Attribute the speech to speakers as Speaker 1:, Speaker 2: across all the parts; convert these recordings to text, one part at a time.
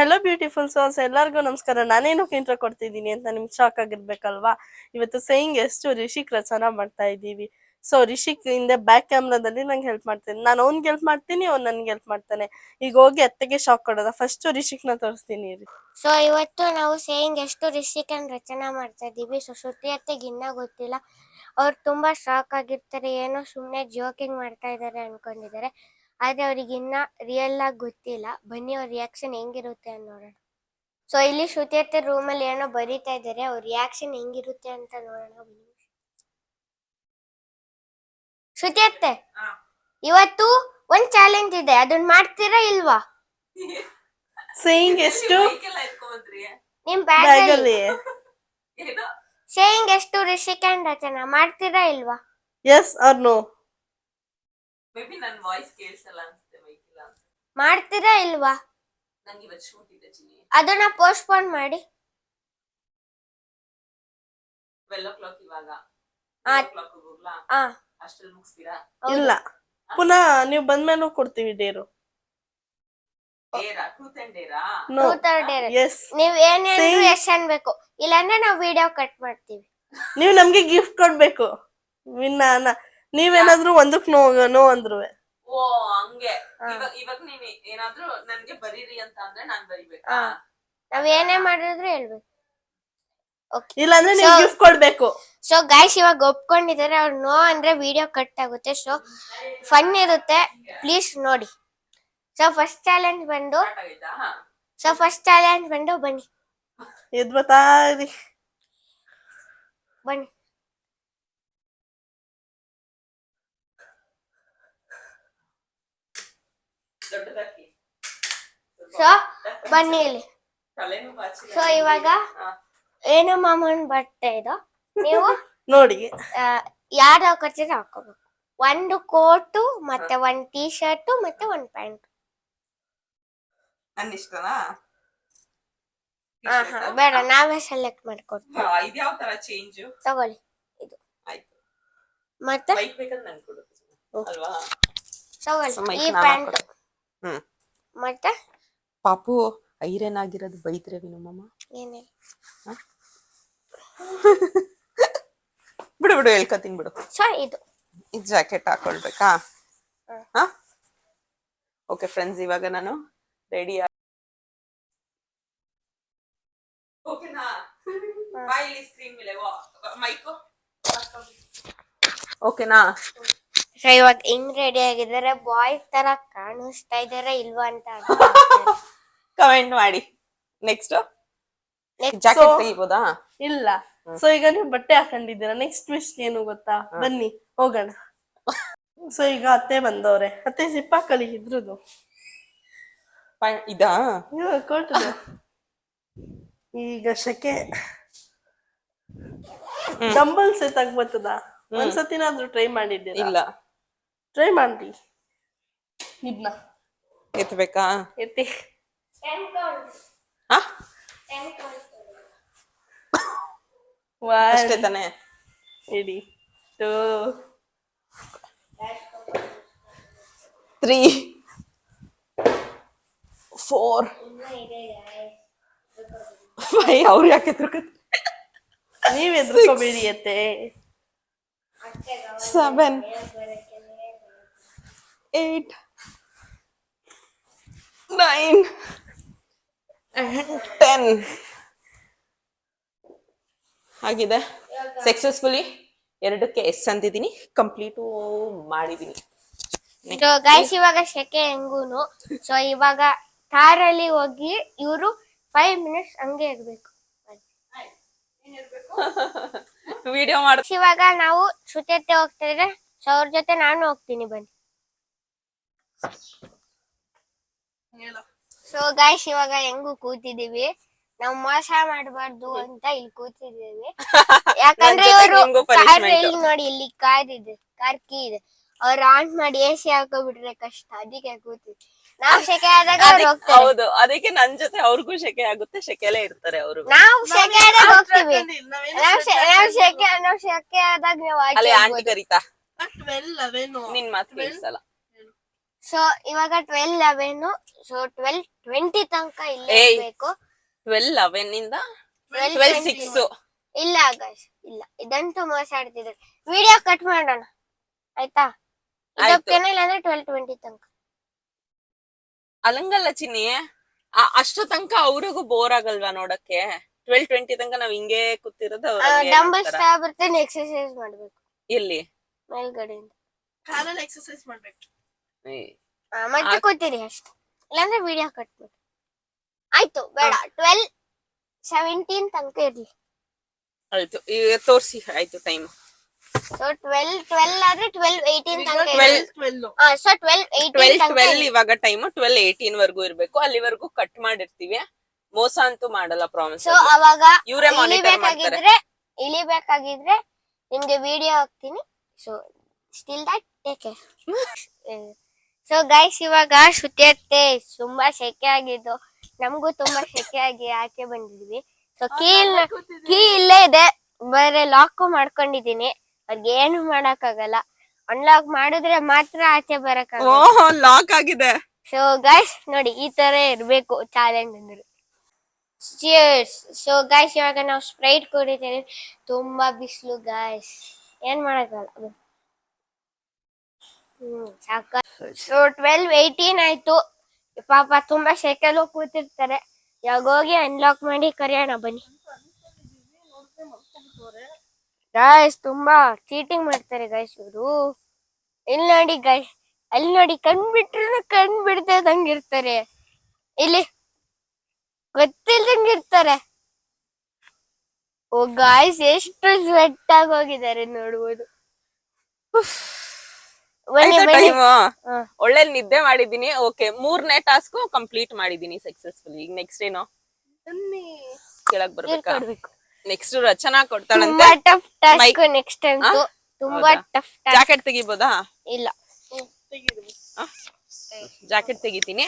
Speaker 1: Hello beautiful souls, ಎಲ್ಲರಿಗೂ ನಮಸ್ಕಾರ. ನಾನೇನಕ್ಕೆ intro ಕೊಡ್ತಿದ್ದೀನಿ ಅಂತ ನಿಮ್ಗೆ ಶಾಕ್ ಆಗಿರ್ಬೇಕಲ್ವಾ? ಇವತ್ತು ಸೇಯಿಂಗ್ ಎಷ್ಟು ರಿಷಿಕ್ ರಚನಾ ಮಾಡ್ತಾ ಇದ್ದೀವಿ. ಸೊ ರಿಷಿಕ್ ಹಿಂದೆ ಬ್ಯಾಕ್ ಕ್ಯಾಮ್ರಾದಲ್ಲಿ ನಂಗೆ ಹೆಲ್ಪ್ ಮಾಡ್ತೀನಿ, ನಾನು ಅವ್ನಿಗೆ ಹೆಲ್ಪ್ ಮಾಡ್ತೀನಿ, ಅವ್ನು ನನ್ಗೆ ಹೆಲ್ಪ್ ಮಾಡ್ತಾನೆ. ಈಗ ಹೋಗಿ ಅತ್ತೆಗೆ ಶಾಕ್ ಕೊಡೋದ. ಫಸ್ಟ್ ರಿಷಿಕ್ನ ತೋರಿಸ್ತೀನಿ.
Speaker 2: ಸೊ ಇವತ್ತು ನಾವು ಸೇಯಿಂಗ್ ಎಷ್ಟು ರಿಷಿಕ್ ಅಂಡ್ ರಚನಾ ಮಾಡ್ತಾ ಇದ್ದೀವಿ. ಸೊ ಶ್ರುತಿ ಅತ್ತೆಗೆ ಇನ್ನ ಗೊತ್ತಿಲ್ಲ, ಅವ್ರು ತುಂಬಾ ಶಾಕ್ ಆಗಿರ್ತಾರೆ. ಏನೋ ಸುಮ್ಮನೆ ಜೋಕಿಂಗ್ ಮಾಡ್ತಾ ಇದ್ದಾರೆ ಅನ್ಕೊಂಡಿದ್ದಾರೆ, ಆದ್ರೆ ಅವ್ರಿಗೆ ಇನ್ನ ರಿಯಲ್ ಆಗಿ ಗೊತ್ತಿಲ್ಲ. ಬನ್ನಿ ಅವ್ರ ರಿಯಾಕ್ಷನ್ ಹೆಂಗಿರುತ್ತೆ ಅಂತ ನೋಡೋಣ. ಸೊ ಇಲ್ಲಿ ಶ್ರುತಿ ಅತ್ತೆ ರೂಮಲ್ಲಿ ಏನೋ ಬರೀತಾ ಇದ್ದಾರೆ, ಅವ್ರ ರಿಯಾಕ್ಷನ್ ಹೆಂಗಿರುತ್ತೆ ಅಂತ ನೋಡೋಣ. ಬನ್ನಿ. ಶ್ರುತಿ ಅತ್ತೆ, ಇವತ್ತು ಒಂದ್ ಚಾಲೆಂಜ್ ಇದೆ, ಅದನ್ನ ಮಾಡ್ತೀರಾ ಇಲ್ವಾ?
Speaker 1: ಸೇಯಿಂಗ್ ಎಷ್ಟು
Speaker 2: ನಿಮ್ ಬ್ಯಾಗ್ ಅಲ್ಲಿ ಸೇಯಿಂಗ್ ಎಷ್ಟು ರಿಷಿಕ್ ಅಂಡ್ ರಚನಾ ಮಾಡ್ತೀರಾ ಇಲ್ವಾ?
Speaker 1: Yes or no?
Speaker 3: ಮೇಬಿ ನನ್ನ ವಾಯ್ಸ್ ಕೇಳಿಸಲ್ಲ ಅನ್ಸುತ್ತೆ, ಮೈಕಿಲ್ಲ.
Speaker 2: ಮಾಡ್ತೀರಾ ಇಲ್ವಾ?
Speaker 3: ನಂಗೆ ಇವತ್ತು ಶೂಟ್ ಇದೆ ಚಿನಿ.
Speaker 2: ಅದನ್ನ ಪೋಸ್ಟ್ಪೋನ್ ಮಾಡಿ
Speaker 3: 12 o'clock ಇವಾಗ 12 o'clock ಹೋಗ್ಲಾ? ಅಷ್ಟರಲ್ಲಿ ಮುಗಿಸ್ತೀರಾ?
Speaker 1: ಇಲ್ಲ, ಪುನಃ ನೀವು ಬಂದ್ಮೇಲೂ ಕೊಡ್ತೀವಿ ಡೇರು.
Speaker 3: ಡೇರಾ? ಟ್ರೂತ್ ಅಂಡ್ ಡೇರಾ?
Speaker 1: ನೋ.
Speaker 2: ಎಸ್. ನೀವ್ ಏನೇನು ಎಸ್ ಅನ್ಬೇಕು, ಇಲ್ಲಾಂದ್ರೆ ನಾವು ವಿಡಿಯೋ ಕಟ್ ಮಾಡ್ತೀವಿ.
Speaker 1: ನೀವು ನಮ್ಗೆ ಗಿಫ್ಟ್ ಕೊಡ್ಬೇಕು. ನೀವೇನಾದ್ರೂ ಒಂದಕ್ ನೋ ಅಂದ್ರು.
Speaker 3: ಓ ಹಂಗೆ. ಇವಾಗ ನೀವ್ ಏನಾದ್ರೂ ನನ್ಗೆ ಬರೀರಿ ಅಂತ ಅಂದ್ರೆ ನಾನ್ ಬರಿಬೇಕಾ?
Speaker 2: ನಾವ್ ಏನೇ ಮಾಡಿದ್ರು ಹೇಳ್ಬೇಕು,
Speaker 1: ಇಲ್ಲಾಂದ್ರೆ ನೀವು ಗಿಫ್ಟ್ ಕೊಡ್ಬೇಕು.
Speaker 2: ಸೊ ಗೈಸ್ ಇವಾಗ ಒಪ್ಕೊಂಡಿದ್ದಾರೆ, ಅವ್ರು ನೋ ಅಂದ್ರೆ ವಿಡಿಯೋ ಕಟ್ ಆಗುತ್ತೆ. ಸೊ ಫನ್ ಇರುತ್ತೆ, ಪ್ಲೀಸ್ ನೋಡಿ. ಸೊ ಫಸ್ಟ್ ಚಾಲೆಂಜ್ ಬಂದು ಬನ್ನಿ.
Speaker 1: ಎದ್ ಬತ್ತಾ ಇರಿ,
Speaker 2: ಬನ್ನಿ. ಸೊ ಬನ್ನಿ ಇಲ್ಲಿ. ಸೊ ಇವಾಗ ಏನೋ ಮಾಮನ್ ಬಟ್ಟೆ ಇದು, ನೀವು
Speaker 1: ನೋಡಿ
Speaker 2: ಯಾರು ಹಾಕೋತೀರ ಹಾಕೋಬೇಕು. ಒಂದು ಕೋಟು ಮತ್ತೆ ಒಂದ್ ಟೀ ಶರ್ಟ್ ಮತ್ತೆ ಒಂದ್ ಪ್ಯಾಂಟ್.
Speaker 3: ನನ್ನ ಇಷ್ಟನಾ?
Speaker 2: ಬೇಡ, ನಾವೇ ಸೆಲೆಕ್ಟ್ ಮಾಡ್ಕೊಡ್ತೀವಿ.
Speaker 3: ಇದ್ಯಾವ ತರ ಚೇಂಜ್?
Speaker 2: ತಗೊಳ್ಳಿ ಇದು.
Speaker 3: ಆಯ್ತು.
Speaker 2: ಮತ್ತೆ
Speaker 3: ಬೈಕ್ ಬೇಕಂದ್ರೆ ನನ್ ಕೊಡು ಅಲ್ವಾ?
Speaker 2: ತಗೊಳ್ಳಿ ಈ ಪ್ಯಾಂಟ್. ಮತ್ತೆ
Speaker 3: ಪಾಪು ಐರನ್ ಆಗಿರೋದು ಬೈದ್ರೆ ವಿನಮ್ಮಮ್ಮ.
Speaker 2: ಏನೇ
Speaker 3: ಬಿಡು ಹೇಳ್ಕೊತೀನಿ ಬಿಡು.
Speaker 2: ಸೊ ಇದು
Speaker 3: ಜಾಕೆಟ್ ಹಾಕೊಳ್ಬೇಕಾ? ಓಕೆ ಫ್ರೆಂಡ್ಸ್, ಇವಾಗ ನಾನು ರೆಡಿ. ಓಕೆನಾ? ಬಾಯಲ್ಲಿ ಸ್ಕ್ರೀನ್ ಮೇಲೆ ಮೈಕು ಓಕೆನಾ?
Speaker 2: ಸೊ ಇವಾಗ ಹೆಂಗ್ ರೆಡಿ ಆಗಿದ್ದಾರೆ, ಬಾಯ್ಸ್ ತರ ಕಾಣಿಸ್ತಾ ಇದಾರೆ ಇಲ್ವಾ ಅಂತ
Speaker 3: ಕಮೆಂಟ್ ಮಾಡಿ. ನೆಕ್ಸ್ಟ್ ಜಾಕೆಟ್ ತೆಗಿಬೋದಾ?
Speaker 1: ಇಲ್ಲ. ಸೊ ಈಗ ನೀವು ಬಟ್ಟೆ ಹಾಕೊಂಡಿದ್ದೀರಾ, ನೆಕ್ಸ್ಟ್ ಟ್ವಿಸ್ಟ್ ಏನು ಗೊತ್ತಾ? ಬನ್ನಿ ಹೋಗೋಣ. ಸೊ ಈಗ ಅತ್ತೆ ಬಂದವ್ರೆ, ಅತ್ತೆ ಸಿಪ್ಪ ಹಾಕಲಿ ಇದ್ರದ್ದು.
Speaker 3: ಇದಾ
Speaker 1: ಕೊಟ್ಟು ಈಗ ಶೆಕೆ ಡಂಬಲ್ಸ್ ಎತ್ತಾಗ್ಬರ್ತದ. ಒಂದ್ಸತಿನಾದ್ರೂ ಟ್ರೈ ಮಾಡಿದ್ದೀರಾ?
Speaker 3: ಇಲ್ಲ.
Speaker 1: ಟ್ರೈ ಮಾಡಿ. ಇದನ್ನ
Speaker 3: ಎತ್ತಬೇಕಾ?
Speaker 1: ಎತ್ತಿ.
Speaker 3: ಅಷ್ಟೇ ತಾನೆ?
Speaker 1: ಇಡಿ 2
Speaker 3: 3 4 5. ಅವ್ರು ಯಾಕೆ
Speaker 1: ನೀವ್ ಎದ್ರಕೋಬೇಡಿ ಅತ್ತೆ.
Speaker 3: 7 8 9 10 ಆಗಿದೆ. ಸಕ್ಸಸ್ಫುಲಿ 2ಕ್ಕೆ ಎಸ್ ಅಂತಿದ್ದೀನಿ, ಕಂಪ್ಲೀಟು ಮಾಡಿದೀನಿ.
Speaker 2: ಗೈಸ್ ಇವಾಗ ಶೆಕೆ ಹೆಂಗೂನು. ಸೊ ಇವಾಗ ಕಾರಲ್ಲಿ ಹೋಗಿ ಇವರು 5 minutes ಹಂಗೆ ಇರ್ಬೇಕು,
Speaker 3: ವಿಡಿಯೋ ಮಾಡ.
Speaker 2: ಇವಾಗ ನಾವು ಶ್ರುತಿ ಅತ್ತೆ ಹೋಗ್ತಾ ಇದ್ರೆ, ಸೊ ಅವ್ರ ಜೊತೆ ನಾನು ಹೋಗ್ತೀನಿ, ಬನ್ನಿ. ಸೊ ಗೈಸ್ ಇವಾಗ ಹೆಂಗು ಕೂತಿದೀವಿ, ನಾವು ಮೋಸ ಮಾಡಬಾರ್ದು ಅಂತ ಇಲ್ಲಿ ಕೂತಿದ್ದೀವಿ. ಯಾಕಂದ್ರೆ ಇವರು ಕಾರ್ ಇಲ್ಲಿ ನೋಡಿ, ಇಲ್ಲಿ ಕಾರ್ ಇದೆ, ಕಾರ್ ಕೀ ಇದೆ, ಅವ್ರು ಆನ್ ಮಾಡಿ AC ಹಾಕೋಬಿಟ್ರೆ ಕಷ್ಟ, ಅದಕ್ಕೆ ಕೂತಿದ್ವಿ. ನಾವ್ ಶೆಕೆ ಆದಾಗ
Speaker 3: ಹೌದು, ಅದಕ್ಕೆ ನನ್ ಜೊತೆ ಅವ್ರಿಗೂ ಶೆಕೆ ಆಗುತ್ತೆ, ಶೆಕೆಲೇ ಇರ್ತಾರೆ ಅವರು.
Speaker 2: ನಾವು ಶೆಕೆ ಆದಾಗ ಹೋಗ್ತೀವಿ, ನಾವ್ ಶೆಕೆ ಆದಾಗ
Speaker 3: ಅಲ್ಲಿ ಆಂಟಿ ಕರೀತಾ ನಿನ್ ಮಾತು ಕೇಳಿಸಲ್ಲ.
Speaker 2: ಸೊ ಇವಾಗ 12:11 ಸೊ 12:20 ತನಕ ಇಲ್ಲೇ
Speaker 3: ಏಯ್.
Speaker 2: ಇರ್ಬೇಕು
Speaker 3: 12:11 ಇಂದ
Speaker 2: 12:20
Speaker 3: 12:06
Speaker 2: ಇಲ್ಲ ಗೈಸ್ ಇಲ್ಲ ಇದಂತೂ ಮಾತಾಡ್ತಿದ್ರೆ ವಿಡಿಯೋ ಕಟ್ ಮಾಡೋಣ ಆಯ್ತಾ
Speaker 3: ಆಯ್ತು.
Speaker 2: ಇಲ್ಲ ಅಂದ್ರೆ 12:20 ತನಕ
Speaker 3: ಅಲಂಗಲ್ಲ ಚಿನ್ನಿ ಅಷ್ಟು ತನಕ ಅವ್ರಿಗೂ ಬೋರ್ ಆಗಲ್ವಾ ನೋಡಕ್ಕೆ 12:20 ತನಕ ನಾವ್ ಹಿಂಗೆ ಕೂತಿರೋದು ಅವ್ರು ಹಂಗೆ
Speaker 2: ಡಂಬಲ್ಸ್
Speaker 3: ನೋಡ್ತಾರ.
Speaker 2: ಬರ್ತೇನೆ ಎಕ್ಸರ್ಸೈಸ್ ಮಾಡ್ಬೇಕು
Speaker 3: ಎಲ್ಲಿ
Speaker 2: ಮೇಲ್ಗಡೆಯಿಂದ
Speaker 1: ಕಾರಲ್ಲಿ ಎಕ್ಸರ್ಸೈಸ್ ಮಾಡ್ಬೇಕು.
Speaker 2: ಮತ್ತೆ ಕೂತೀರಿ ಅಷ್ಟೇ ಇಲ್ಲಾಂದ್ರೆ ವಿಡಿಯೋ ಕಟ್ ಮಾಡಿ ಆಯ್ತು ಬೇಡ 12:17 ತನಕ ಇರ್ಲಿ
Speaker 3: ಆಯ್ತು ಈಗ ತೋರ್ಸಿ ಆಯ್ತು ಟೈಮ್
Speaker 2: ಸೊ 12 ಆದ್ರೆ 12:18 ತನಕ
Speaker 3: 12
Speaker 2: ಸೊ 12:18
Speaker 3: 12
Speaker 2: ತನಕ
Speaker 3: 12 ಇವಾಗ ಟೈಮ್ 12:18 ವರ್ಗೂ ಇರ್ಬೇಕು ಅಲ್ಲಿವರೆಗೂ ಕಟ್ ಮಾಡಿರ್ತೀವಿ ಮೋಸ ಅಂತೂ ಮಾಡಲ್ಲ ಪ್ರಾಮಿಸ್
Speaker 2: ಸೊ ಅವಾಗ
Speaker 3: ಇವ್ರೇ ಮಾನಿಟರ್ ಮಾಡ್ತಾರೆ
Speaker 2: ಇಳಿಬೇಕಾಗಿದ್ರೆ ನಿಮ್ಗೆ ವಿಡಿಯೋ ಹಾಕ್ತೀನಿ so still that take care so guys ಇವಾಗ ಶ್ರುತಿಯತ್ತೆ ತುಂಬಾ ಸೆಕೆ ಆಗಿದ್ದು ನಮಗೂ ತುಂಬಾ ಸೆಕೆ ಆಗಿ ಆಚೆ ಬಂದಿದ್ವಿ ಸೊ ಕೀ ಇಲ್ಲೇ ಇದೆ ಬೇರೆ ಲಾಕ್ ಮಾಡ್ಕೊಂಡಿದೀನಿ ಅವ್ರಿಗೆ ಏನು ಮಾಡಕ್ಕಾಗಲ್ಲ ಅನ್ಲಾಕ್ ಮಾಡಿದ್ರೆ ಮಾತ್ರ ಆಚೆ ಬರಕ್ಕಾಗಲ್ಲ
Speaker 3: ಓಹ್ ಲಾಕ್ ಆಗಿದೆ
Speaker 2: ಸೊ ಗೈಸ್ ನೋಡಿ ಈ ತರ ಇರ್ಬೇಕು ಚಾಲೆಂಜ್ ಅಂದ್ರೆ ಸೊ ಗೈಸ್ ಇವಾಗ ನಾವು ಸ್ಪ್ರೈಟ್ ಕುಡಿತೀವಿ ತುಂಬಾ ಬಿಸಿಲು ಗೈಸ್ ಏನ್ ಮಾಡಕ್ಕಲ್ಲ ಸಾಕ ಸೊ 12:18 ಆಯ್ತು ಪಾಪ ತುಂಬಾ ಸೆಕೆಲು ಕೂತಿರ್ತಾರೆ ಇವಾಗ ಹೋಗಿ ಅನ್ಲಾಕ್ ಮಾಡಿ ಕರೆಯೋಣ ಬನ್ನಿ ಗೈಸ್ ತುಂಬಾ ಚೀಟಿಂಗ್ ಮಾಡ್ತಾರೆ ಗೈಸ್ ಇವರು ಇಲ್ಲಿ ನೋಡಿ ಗೈಸ್ ಅಲ್ಲಿ ನೋಡಿ ಕಣ್ ಬಿಡ್ತದಂಗಿರ್ತಾರೆ ಇಲ್ಲಿ ಗೊತ್ತಿಲ್ದಂಗಿರ್ತಾರೆ ಓ ಗಾಯ್ಸ್ ಎಷ್ಟು ಸ್ವೆಟ್ ಆಗಿ ಹೋಗಿದ್ದಾರೆ ನೋಡ್ಬೋದು ಬನ್ನಿ
Speaker 3: ಆಯ್ತಾ
Speaker 2: ಬನ್ನಿ
Speaker 3: ಟೈಮ್ ಒಳ್ಳೆ ನಿದ್ದೆ ಮಾಡಿದೀನಿ ಓಕೆ 3ನೇ ಟಾಸ್ಕ್ ಕಂಪ್ಲೀಟ್ ಮಾಡಿದೀನಿ ಸಕ್ಸಸ್ಫುಲ್ ಈಗ ನೆಕ್ಸ್ಟ್ ಏನು ಕೆಳಗ್ ಬರ್ಬೇಕಾ
Speaker 2: ಕೊಡ್ಬೇಕು
Speaker 3: ನೆಕ್ಸ್ಟ್ ರಚನಾ ಕೊಡ್ತಾಳಂತೆ
Speaker 2: ತುಂಬಾ ಟಫ್ ಟಾಸ್ಕ್ ನೆಕ್ಸ್ಟ್ ಅಂತೂ ತುಂಬಾ
Speaker 3: ಹೌದಾ?
Speaker 2: ಟಫ್ ಟಾಸ್ಕ್
Speaker 3: ಜಾಕೆಟ್ ತೆಗಿಬೋದಾ
Speaker 2: ಇಲ್ಲ
Speaker 3: ಜಾಕೆಟ್ ತೆಗಿತೀನಿ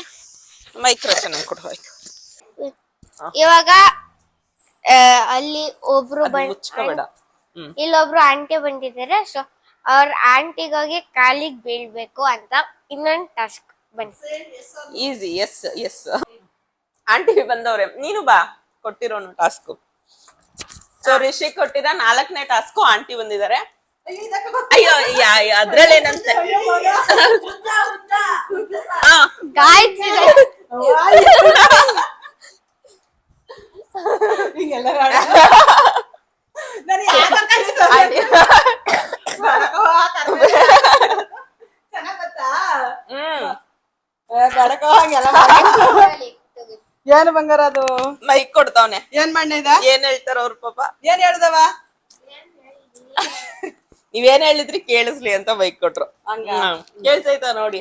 Speaker 3: ಮೈಕ್ ರಚನಾ ಕೊಡು ಆಯ್ತು
Speaker 2: ಇವಾಗ ಅಲ್ಲಿ ಒಬ್ರು
Speaker 3: ಅದು ಮುಚ್ಕೋಬೇಡ
Speaker 2: ಇಲ್ಲೊಬ್ರು ಆಂಟಿ ಬಂದಿದ್ದಾರೆ ಸೊ ಅವ್ರ ಆಂಟಿಗೋಗಿ ಕಾಲಿಗೆ ಬೀಳ್ಬೇಕು ಅಂತ ಇನ್ನೊಂದು ಟಾಸ್ಕ್ ಬನ್ನಿ
Speaker 3: ಈಸಿ ಎಸ್ ಎಸ್ ಆಂಟಿ ಬಂದವ್ರೆ ನೀನು ಬಾ ಕೊಟ್ಟಿರೋನು ಟಾಸ್ಕ್ ಸೊ ರಿಷಿ ಕೊಟ್ಟಿರ 4ನೇ ಟಾಸ್ಕ್ ಆಂಟಿ ಬಂದಿದ್ದಾರೆ ಅಯ್ಯೋ ಅದ್ರಲ್ಲೇನಂತೆ
Speaker 2: ಗಾಯ್ಸ್
Speaker 4: ಏನು ಬಂಗಾರ ಅದು
Speaker 3: ಮೈಕ್ ಕೊಡ್ತಾವ್ನೆ
Speaker 4: ಏನ್ ಮಾಡಿದ
Speaker 3: ಏನ್ ಹೇಳ್ತಾರ ಅವ್ರ ಪಾಪ
Speaker 4: ಏನ್ ಹೇಳ್ದವ
Speaker 3: ನೀವೇನ್ ಹೇಳಿದ್ರಿ ಕೇಳಿಸ್ಲಿ ಅಂತ ಮೈಕ್ ಕೊಟ್ರು ಕೇಳ್ಸೈತ ನೋಡಿ